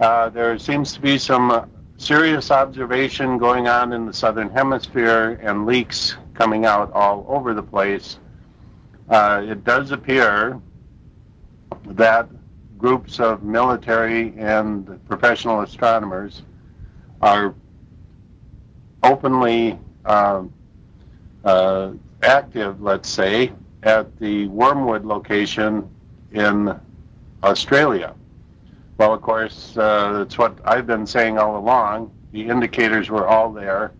There seems to be some serious observation going on in the southern hemisphere and leaks coming out all over the place. It does appear that groups of military and professional astronomers are openly active, let's say, at the Wormwood location in Australia. Well, of course, that's what I've been saying all along. The indicators were all there,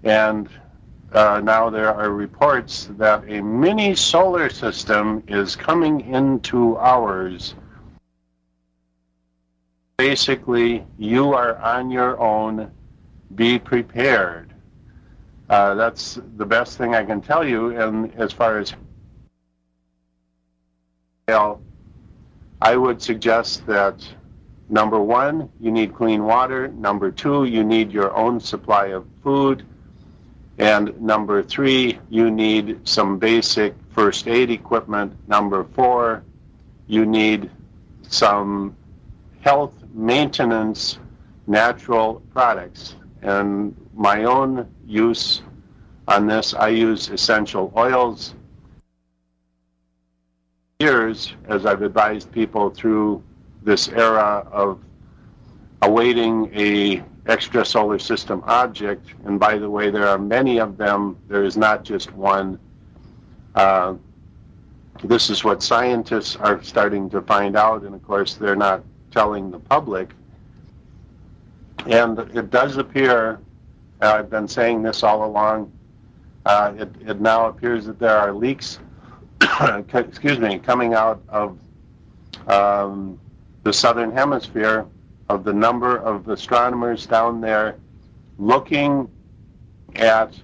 and now there are reports that a mini solar system is coming into ours. Basically, you are on your own. Be prepared. That's the best thing I can tell you. And as far as I would suggest that number one, you need clean water. Number two, you need your own supply of food. And number three, you need some basic first aid equipment. Number four, you need some health maintenance natural products. And my own use on this, I use essential oils. Years, as I've advised people through this era of awaiting a extra solar system object, and by the way, there are many of them. There is not just one. This is what scientists are starting to find out, and of course, they're not telling the public. And it does appear, I've been saying this all along, it now appears that there are leaks coming out of the southern hemisphere of the number of astronomers down there looking at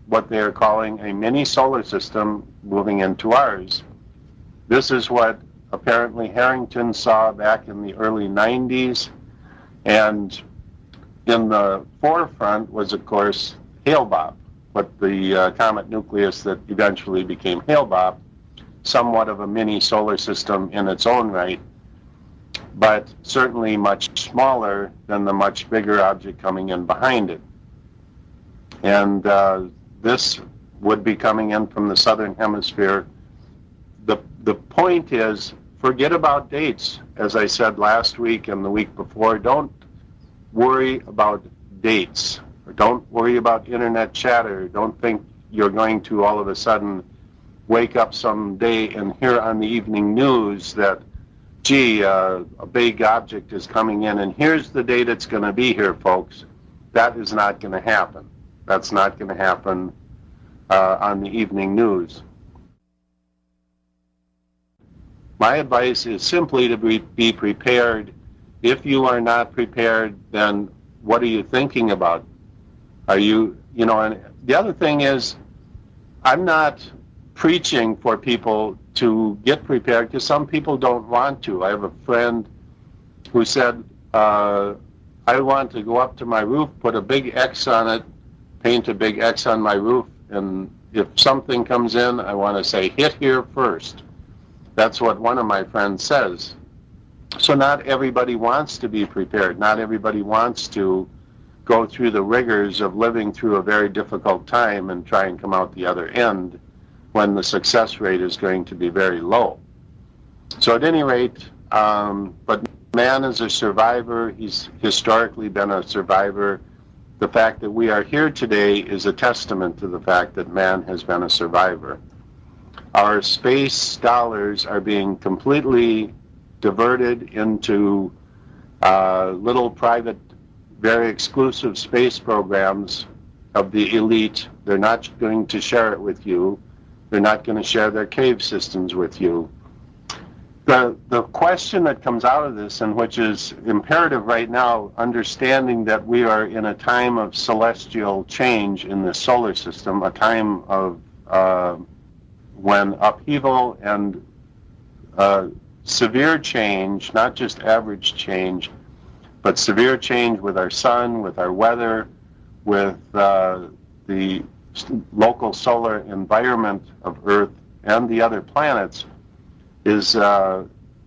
what they are calling a mini solar system moving into ours. This is what apparently Harrington saw back in the early 90s, and in the forefront was, of course, Hale-Bopp, what the comet nucleus that eventually became Hale-Bopp, somewhat of a mini solar system in its own right, but certainly much smaller than the much bigger object coming in behind it. And this would be coming in from the southern hemisphere. The point is, forget about dates. As I said last week and the week before, don't worry about dates. Or don't worry about internet chatter. Don't think you're going to all of a sudden wake up someday and hear on the evening news that, gee, a big object is coming in, and here's the date it's going to be here, folks. That is not going to happen. That's not going to happen on the evening news. My advice is simply to be prepared. If you are not prepared, then what are you thinking about? Are you, and the other thing is, I'm not preaching for people to get prepared, because some people don't want to. I have a friend who said, I want to go up to my roof, put a big X on it, paint a big X on my roof, and if something comes in, I want to say, hit here first. That's what one of my friends says. So not everybody wants to be prepared. Not everybody wants to go through the rigors of living through a very difficult time and try and come out the other end when the success rate is going to be very low. So at any rate, but man is a survivor. He's historically been a survivor. The fact that we are here today is a testament to the fact that man has been a survivor. Our space dollars are being completely diverted into little private, very exclusive space programs of the elite. They're not going to share it with you. They're not going to share their cave systems with you. The question that comes out of this, and which is imperative right now, understanding that we are in a time of celestial change in the solar system, a time of when upheaval and severe change, not just average change, but severe change with our sun, with our weather, with the local solar environment of Earth and the other planets, is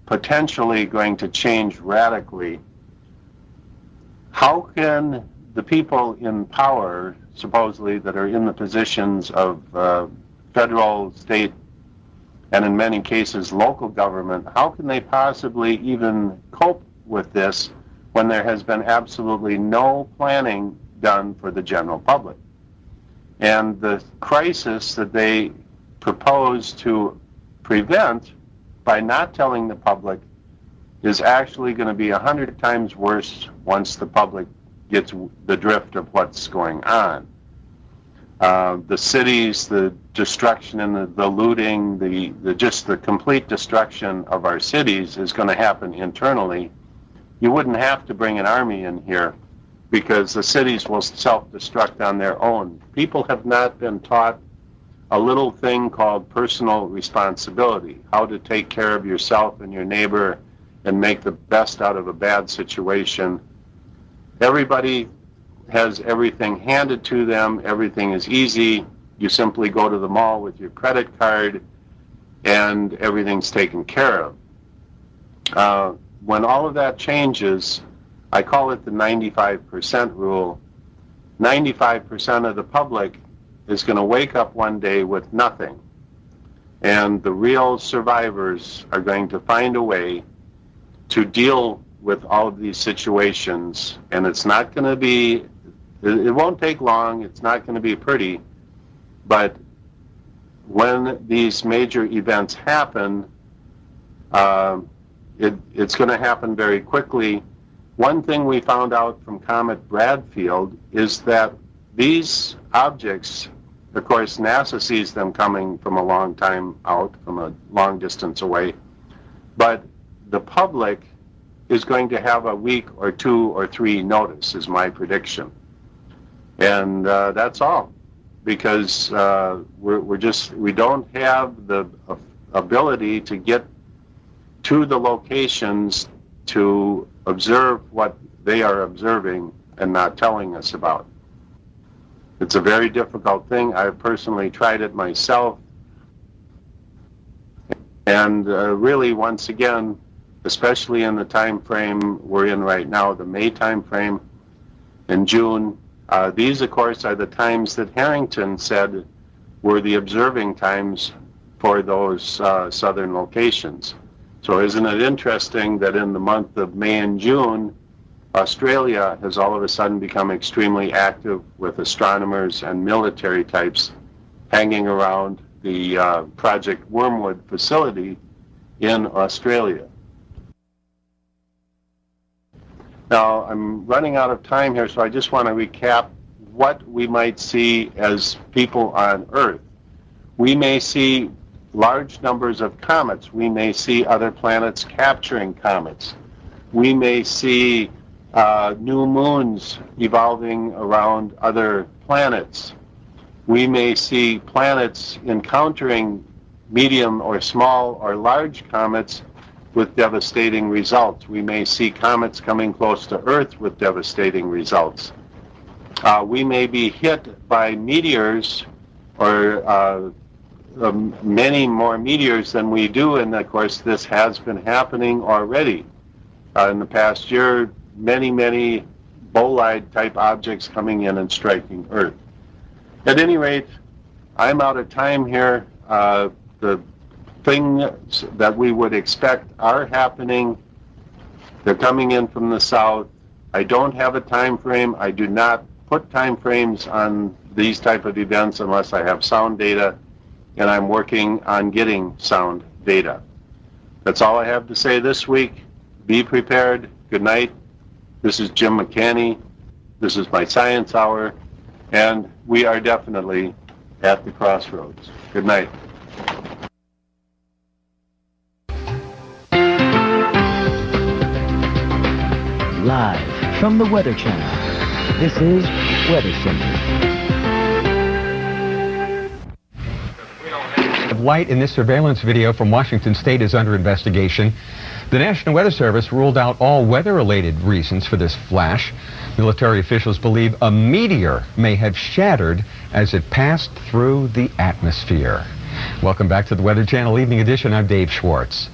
potentially going to change radically how can the people in power, supposedly, that are in the positions of federal, state, and in many cases local government, how can they possibly even cope with this when there has been absolutely no planning done for the general public? And the crisis that they propose to prevent by not telling the public is actually going to be 100 times worse once the public gets the drift of what's going on. The cities, the destruction and the looting, just the complete destruction of our cities is going to happen internally. You wouldn't have to bring an army in here because the cities will self-destruct on their own. People have not been taught a little thing called personal responsibility, how to take care of yourself and your neighbor and make the best out of a bad situation. Everybody has everything handed to them. Everything is easy. You simply go to the mall with your credit card and everything's taken care of. When all of that changes, I call it the 95% rule. 95% of the public is going to wake up one day with nothing. And the real survivors are going to find a way to deal with all of these situations. And it's not going to be, it won't take long, it's not going to be pretty, but when these major events happen, it's going to happen very quickly. One thing we found out from Comet Bradfield is that these objects, of course, NASA sees them coming from a long time out, from a long distance away, but the public is going to have a week or 2 or 3 notice, is my prediction. And that's all, because we don't have the ability to get to the locations to observe what they are observing and not telling us about. It's a very difficult thing. I've personally tried it myself. And really, once again, especially in the time frame we're in right now, the May time frame, in June, these, of course, are the times that Harrington said were the observing times for those southern locations. So isn't it interesting that in the month of May and June, Australia has all of a sudden become extremely active with astronomers and military types hanging around the Project Wormwood facility in Australia. Now, I'm running out of time here, so I just want to recap what we might see as people on Earth. We may see large numbers of comets. We may see other planets capturing comets. We may see new moons evolving around other planets. We may see planets encountering medium or small or large comets with devastating results. We may see comets coming close to Earth with devastating results. We may be hit by meteors or many more meteors than we do, and of course this has been happening already. In the past year, many bolide type objects coming in and striking Earth. At any rate, I'm out of time here. The things that we would expect are happening. They're coming in from the south. I don't have a time frame. I do not put time frames on these type of events unless I have sound data, and I'm working on getting sound data. That's all I have to say this week. Be prepared. Good night. This is Jim McCanney. This is my Science Hour, and we are definitely at the crossroads. Good night. Live from the Weather Channel, this is Weather Center. Light in this surveillance video from Washington State is under investigation. The National Weather Service ruled out all weather-related reasons for this flash. Military officials believe a meteor may have shattered as it passed through the atmosphere. Welcome back to the Weather Channel Evening Edition. I'm Dave Schwartz.